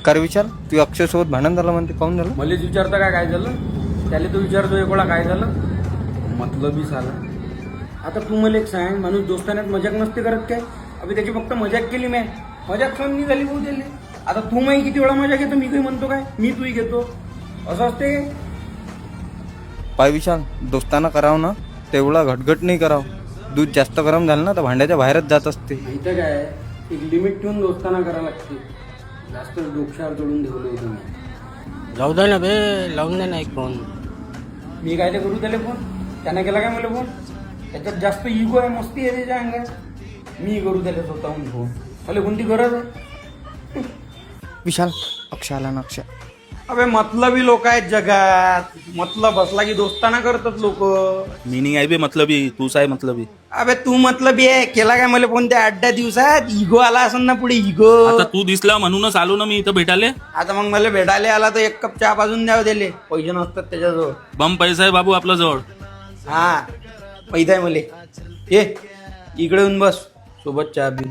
कर विचार. तू अक्षयसोबत भांडण झालं म्हणते, काऊन झालं? मलाच विचारतं काय झालं, त्याला तू विचारतो एक वेळा काय झालं, मतलबी झाला. आता तू मला एक सांग, माणूस दोस्तानात मजाक नसते करत काय? अभि त्याची फक्त मजाक केली मी, मजाक सहन नाही झाली भाऊ त्याला. आता तू माही किती वेळा मजाक घेतो, मी काही म्हणतो काय, मी तूही घेतो, असं असते काय? पाय विशाल, दोस्ताना करावं ना तेवढा घटघट नाही करावं. दूध जास्त गरम झालं ना तर भांड्याच्या बाहेरच जात असते. माहिती काय, एक लिमिट ठेवून दोस्ताना करावं लागते. जास्त डोक्यावर जोडून ठेवलं होतं मी. जाऊ दे ना बे, लावून दे ना एक फोन. मी काय ते करू त्याला फोन, त्यानं केला काय मला फोन? त्याच्यात जास्त इगो आहे, मस्ती आहे त्याच्या अंगात. मी करू त्याला स्वतःहून फोन, मला कोणती गरज आहे? विशाल, अक्षय आला ना. अक्षय अबे मतलबी लोक आहेत जगात, मतलब बसला की दोस्ताना करतात लोक. मीनिंग आहे बे मतलबी, तूच आहे मतलबी. अबे तू मतलबी आहे, केला काय मला फोन त्या 8 दिवसात? इगो आला असेल ना पुढे, इगो. आता तू दिसला म्हणूनच आलो ना मी इथं भेटायले. आता मग मला भेटायला आला तर एक कप चहा पाजून द्यावं दिले, पैसे नसतात त्याच्याजवळ. बम पैसा आहे बाबू आपल्या जवळ. हा पैसा आहे मले. ये इकडे येऊन बस, सोबत चहा पी.